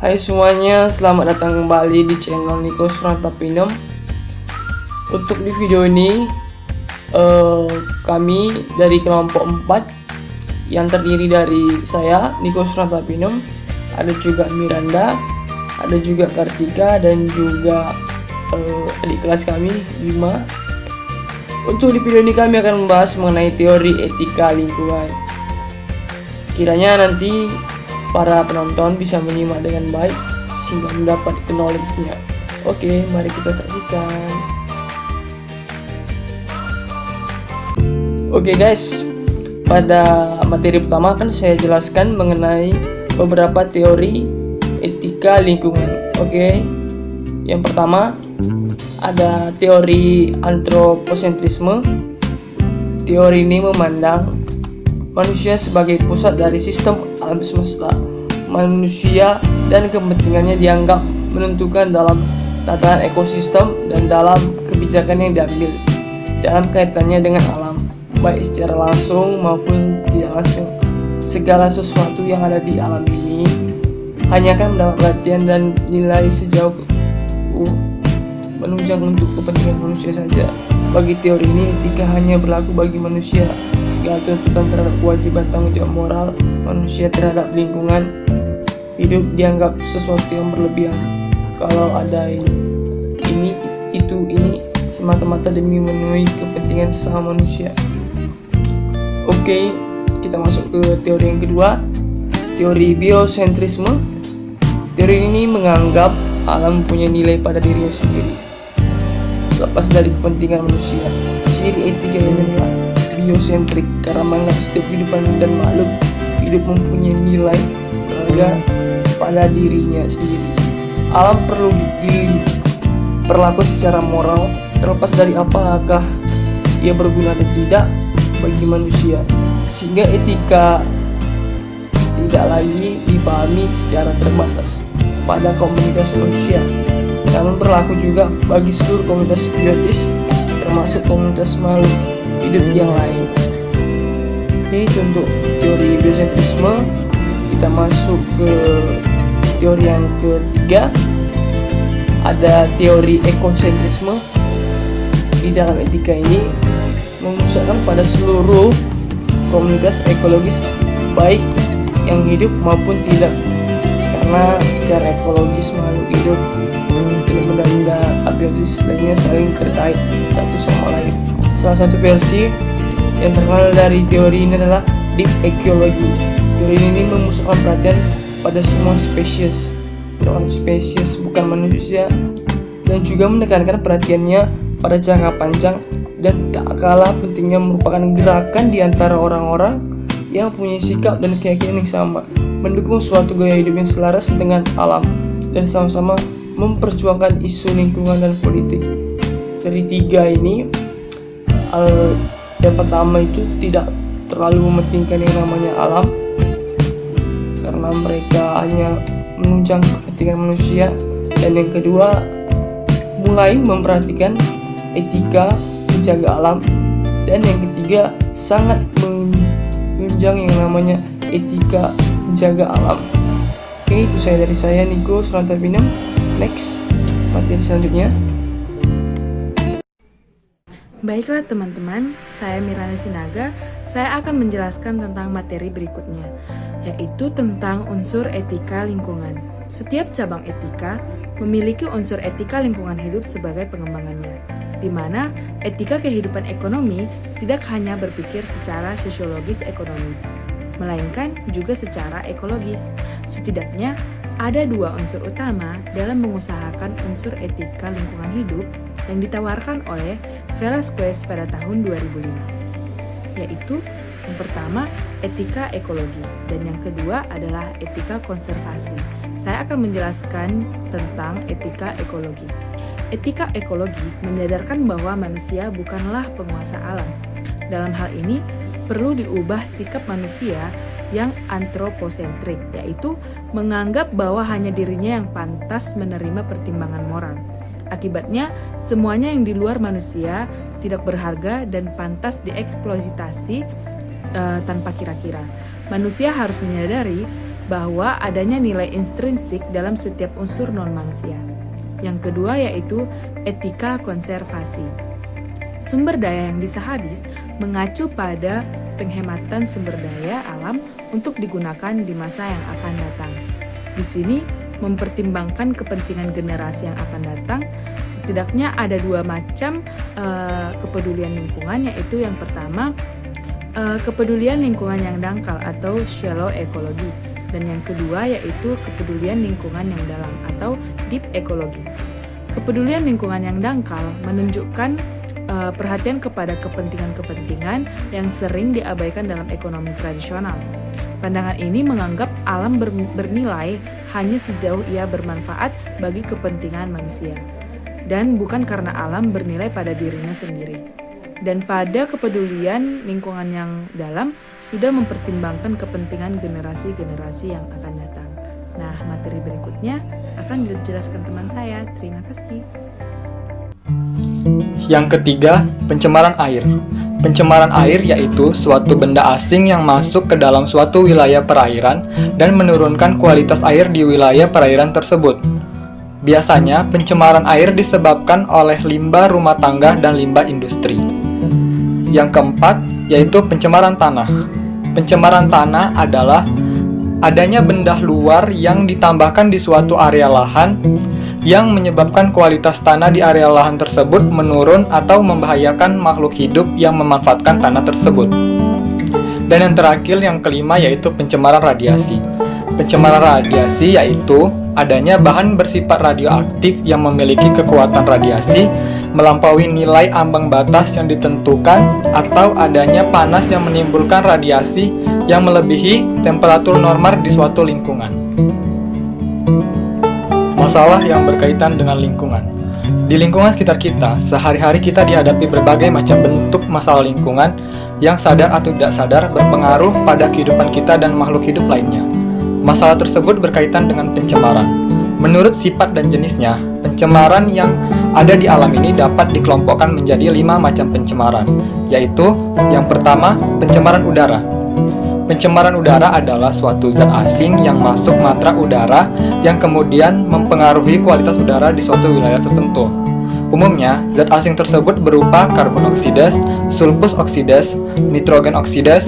Hai semuanya, selamat datang kembali di channel Niko Surantapinem. Untuk di video ini, kami dari kelompok 4 yang terdiri dari saya, Niko Surantapinem, ada juga Miranda, ada juga Kartika, dan juga adik kelas kami, Bima. Untuk di video ini kami akan membahas mengenai teori etika lingkungan. Kiranya nanti para penonton bisa menyimak dengan baik sehingga mendapat knowledge-nya. Oke, mari kita saksikan. Oke guys, pada materi pertama akan saya jelaskan mengenai beberapa teori etika lingkungan. Oke, yang pertama ada teori antroposentrisme. Teori ini memandang manusia sebagai pusat dari sistem alam semesta. Manusia dan kepentingannya dianggap menentukan dalam tatanan ekosistem dan dalam kebijakan yang diambil dalam kaitannya dengan alam, baik secara langsung maupun tidak langsung. Segala sesuatu yang ada di alam ini hanya akan mendapat perhatian dan nilai sejauh menunjang untuk kepentingan manusia saja. Bagi teori ini, etika hanya berlaku bagi manusia. Segala tuntutan terhadap kewajiban tanggung jawab moral manusia terhadap lingkungan hidup dianggap sesuatu yang berlebihan. Kalau ada ini semata-mata demi memenuhi kepentingan sesama manusia. Oke, kita masuk ke teori yang kedua, teori biosentrisme. Teori ini menganggap alam punya nilai pada dirinya sendiri, lepas dari kepentingan manusia. Ciri etika ini adalah biosentrik karena menganggap setiap kehidupan dan makhluk hidup mempunyai nilai berharga pada dirinya sendiri. Alam perlu diperlakukan secara moral terlepas dari apakah ia berguna atau tidak bagi manusia, sehingga etika tidak lagi dipahami secara terbatas pada komunitas manusia, namun berlaku juga bagi seluruh komunitas biotis termasuk komunitas makhluk hidup yang lain. Itu untuk teori biosentrisme. Kita masuk ke teori yang ketiga, ada teori ekosentrisme. Di dalam etika ini memusatkan pada seluruh komunitas ekologis baik yang hidup maupun tidak, karena secara ekologis makhluk hidup benda-benda abiotis lainnya saling terkait satu sama lain. Salah satu versi yang terkenal dari teori ini adalah deep ecology. Teori ini memusatkan perhatian pada semua spesies, termasuk spesies bukan manusia, dan juga menekankan perhatiannya pada jangka panjang dan tak kalah pentingnya merupakan gerakan di antara orang-orang yang punya sikap dan keyakinan yang sama, mendukung suatu gaya hidup yang selaras dengan alam, dan sama-sama memperjuangkan isu lingkungan dan politik. Dari tiga ini, yang pertama itu tidak terlalu mementingkan yang namanya alam karena mereka hanya menunjang kepentingan manusia, dan yang kedua mulai memperhatikan etika menjaga alam, dan yang ketiga sangat menunjang yang namanya etika menjaga alam. Oke, itu dari saya Niko Surantapinem. Next, materi selanjutnya. Baiklah teman-teman, saya Miranda Sinaga. Saya akan menjelaskan tentang materi berikutnya, yaitu tentang unsur etika lingkungan. Setiap cabang etika memiliki unsur etika lingkungan hidup sebagai pengembangannya, di mana etika kehidupan ekonomi tidak hanya berpikir secara sosiologis ekonomis, melainkan juga secara ekologis. Setidaknya ada dua unsur utama dalam mengusahakan unsur etika lingkungan hidup yang ditawarkan oleh Velasquez pada tahun 2005, yaitu yang pertama etika ekologi dan yang kedua adalah etika konservasi. Saya akan menjelaskan tentang etika ekologi. Etika ekologi menyadarkan bahwa manusia bukanlah penguasa alam. Dalam hal ini perlu diubah sikap manusia yang antroposentrik, yaitu menganggap bahwa hanya dirinya yang pantas menerima pertimbangan moral. Akibatnya, semuanya yang di luar manusia tidak berharga dan pantas dieksploitasi tanpa kira-kira. Manusia harus menyadari bahwa adanya nilai intrinsik dalam setiap unsur non-manusia. Yang kedua yaitu etika konservasi. Sumber daya yang bisa habis mengacu pada penghematan sumber daya alam untuk digunakan di masa yang akan datang. Di sini mempertimbangkan kepentingan generasi yang akan datang. Setidaknya ada dua macam kepedulian lingkungan, yaitu yang pertama kepedulian lingkungan yang dangkal atau shallow ekologi, dan yang kedua yaitu kepedulian lingkungan yang dalam atau deep ekologi. Kepedulian lingkungan yang dangkal menunjukkan perhatian kepada kepentingan-kepentingan yang sering diabaikan dalam ekonomi tradisional. Pandangan ini menganggap alam bernilai hanya sejauh ia bermanfaat bagi kepentingan manusia, dan bukan karena alam bernilai pada dirinya sendiri. Dan pada kepedulian lingkungan yang dalam sudah mempertimbangkan kepentingan generasi-generasi yang akan datang. Nah, materi berikutnya akan dijelaskan teman saya. Terima kasih. Yang ketiga, pencemaran air. Pencemaran air yaitu suatu benda asing yang masuk ke dalam suatu wilayah perairan dan menurunkan kualitas air di wilayah perairan tersebut. Biasanya, pencemaran air disebabkan oleh limbah rumah tangga dan limbah industri. Yang keempat, yaitu pencemaran tanah. Pencemaran tanah adalah adanya benda luar yang ditambahkan di suatu area lahan yang menyebabkan kualitas tanah di area lahan tersebut menurun atau membahayakan makhluk hidup yang memanfaatkan tanah tersebut. Dan yang terakhir, yang kelima, yaitu pencemaran radiasi. Pencemaran radiasi yaitu adanya bahan bersifat radioaktif yang memiliki kekuatan radiasi melampaui nilai ambang batas yang ditentukan, atau adanya panas yang menimbulkan radiasi yang melebihi temperatur normal di suatu lingkungan. Masalah yang berkaitan dengan lingkungan. Di lingkungan sekitar kita, sehari-hari kita dihadapi berbagai macam bentuk masalah lingkungan yang sadar atau tidak sadar berpengaruh pada kehidupan kita dan makhluk hidup lainnya. Masalah tersebut berkaitan dengan pencemaran. Menurut sifat dan jenisnya, pencemaran yang ada di alam ini dapat dikelompokkan menjadi 5 macam pencemaran, yaitu yang pertama, pencemaran udara. Pencemaran udara adalah suatu zat asing yang masuk matra udara yang kemudian mempengaruhi kualitas udara di suatu wilayah tertentu. Umumnya, zat asing tersebut berupa karbon oksidas, sulfus oksidas, nitrogen oksidas,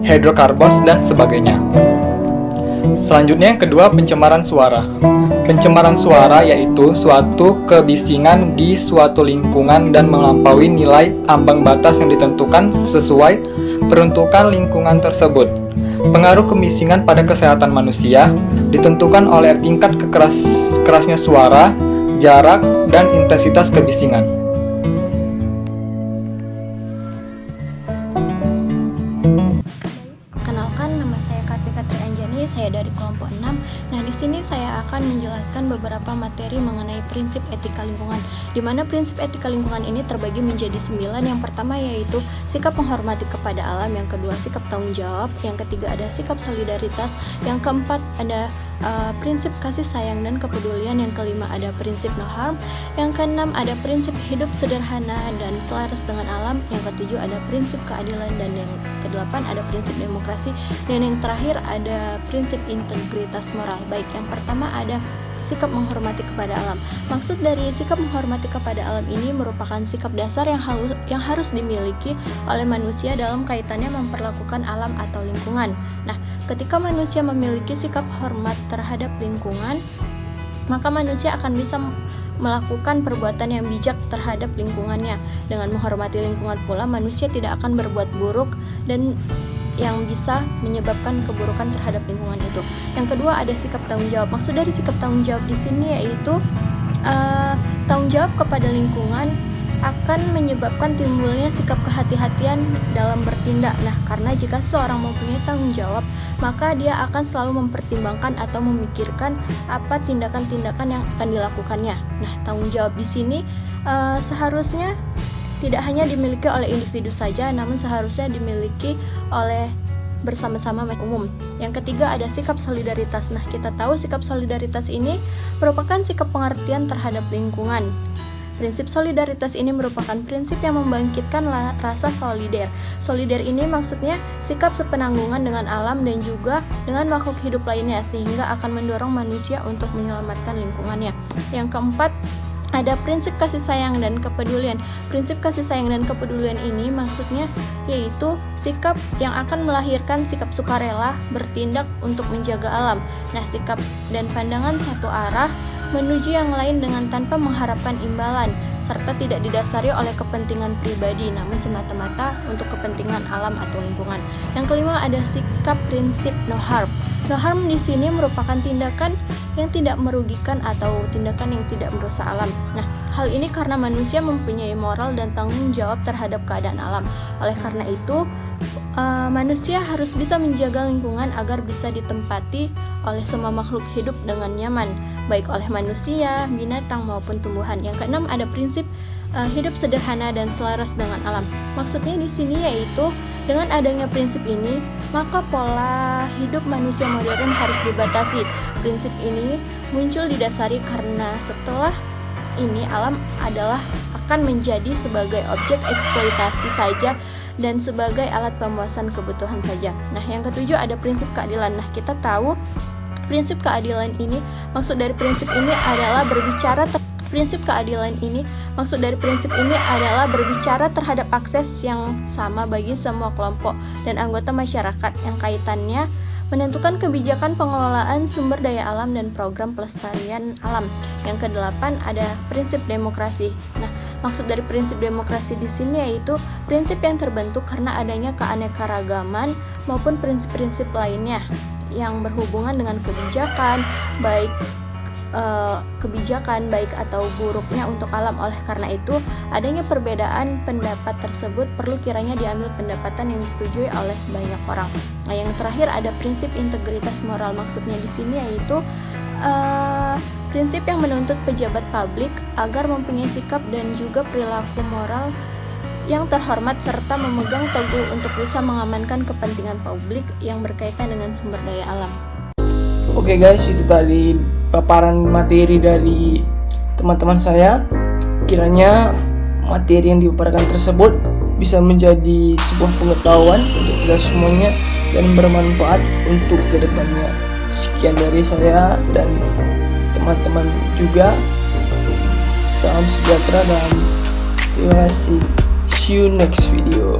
hidrokarbons, dan sebagainya. Selanjutnya yang kedua, pencemaran suara. Pencemaran suara yaitu suatu kebisingan di suatu lingkungan dan melampaui nilai ambang batas yang ditentukan sesuai peruntukan lingkungan tersebut. Pengaruh kebisingan pada kesehatan manusia ditentukan oleh tingkat kerasnya suara, jarak, dan intensitas kebisingan. Kenalkan, nama saya Kartika Trianjani, saya dari kelompok 6. Nah, di sini saya akan menjelaskan beberapa materi mengenai prinsip etika lingkungan, di mana prinsip etika lingkungan ini terbagi menjadi 9. Yang pertama yaitu sikap menghormati kepada alam, yang kedua sikap tanggung jawab, yang ketiga ada sikap solidaritas, yang keempat ada prinsip kasih sayang dan kepedulian, yang kelima ada prinsip no harm, yang keenam ada prinsip hidup sederhana dan selaras dengan alam, yang ketujuh ada prinsip keadilan, dan yang kedelapan ada prinsip demokrasi, dan yang terakhir ada prinsip integritas moral. Baik, yang pertama ada sikap menghormati kepada alam. Maksud dari sikap menghormati kepada alam ini merupakan sikap dasar yang harus dimiliki oleh manusia dalam kaitannya memperlakukan alam atau lingkungan. Nah, ketika manusia memiliki sikap hormat terhadap lingkungan, maka manusia akan bisa melakukan perbuatan yang bijak terhadap lingkungannya. Dengan menghormati lingkungan pula, manusia tidak akan berbuat buruk dan yang bisa menyebabkan keburukan terhadap lingkungan itu. Yang kedua ada sikap tanggung jawab. Maksud dari sikap tanggung jawab di sini yaitu tanggung jawab kepada lingkungan akan menyebabkan timbulnya sikap kehati-hatian dalam bertindak. Nah, karena jika seseorang mempunyai tanggung jawab, maka dia akan selalu mempertimbangkan atau memikirkan apa tindakan-tindakan yang akan dilakukannya. Nah, tanggung jawab di sini seharusnya tidak hanya dimiliki oleh individu saja, namun seharusnya dimiliki oleh bersama-sama umum. Yang ketiga ada sikap solidaritas. Nah, kita tahu sikap solidaritas ini merupakan sikap pengertian terhadap lingkungan. Prinsip solidaritas ini merupakan prinsip yang membangkitkan rasa solider. Solider ini maksudnya sikap sepenanggungan dengan alam dan juga dengan makhluk hidup lainnya, sehingga akan mendorong manusia untuk menyelamatkan lingkungannya. Yang keempat, ada prinsip kasih sayang dan kepedulian. Prinsip kasih sayang dan kepedulian ini maksudnya yaitu sikap yang akan melahirkan sikap sukarela bertindak untuk menjaga alam. Nah, sikap dan pandangan satu arah menuju yang lain dengan tanpa mengharapkan imbalan, serta tidak didasari oleh kepentingan pribadi, namun semata-mata untuk kepentingan alam atau lingkungan. Yang kelima, ada sikap prinsip no harm. No harm di sini merupakan tindakan yang tidak merugikan atau tindakan yang tidak merusak alam. Nah, hal ini karena manusia mempunyai moral dan tanggung jawab terhadap keadaan alam. Oleh karena itu, manusia harus bisa menjaga lingkungan agar bisa ditempati oleh semua makhluk hidup dengan nyaman, baik oleh manusia, binatang maupun tumbuhan. Yang keenam, ada prinsip hidup sederhana dan selaras dengan alam. Maksudnya di sini yaitu dengan adanya prinsip ini, maka pola hidup manusia modern harus dibatasi. Prinsip ini muncul didasari karena setelah ini alam adalah akan menjadi sebagai objek eksploitasi saja dan sebagai alat pemuasan kebutuhan saja. Nah, yang ketujuh, ada prinsip keadilan. Nah, kita tahu prinsip keadilan ini, maksud dari prinsip ini adalah berbicara terhadap akses yang sama bagi semua kelompok dan anggota masyarakat yang kaitannya menentukan kebijakan pengelolaan sumber daya alam dan program pelestarian alam. Yang kedelapan, ada prinsip demokrasi. Nah, maksud dari prinsip demokrasi di sini yaitu prinsip yang terbentuk karena adanya keanekaragaman maupun prinsip-prinsip lainnya yang berhubungan dengan kebijakan baik atau buruknya untuk alam. Oleh karena itu, adanya perbedaan pendapat tersebut perlu kiranya diambil pendapatan yang disetujui oleh banyak orang. Nah, yang terakhir, ada prinsip integritas moral. Maksudnya di sini yaitu prinsip yang menuntut pejabat publik agar mempunyai sikap dan juga perilaku moral yang terhormat serta memegang teguh untuk bisa mengamankan kepentingan publik yang berkaitan dengan sumber daya alam. Oke guys, itu tadi paparan materi dari teman-teman saya. Kiranya materi yang dipaparkan tersebut bisa menjadi sebuah pengetahuan untuk kita semuanya dan bermanfaat untuk kedepannya. Sekian dari saya dan teman-teman juga. Salam sejahtera dan terima kasih. See you next video.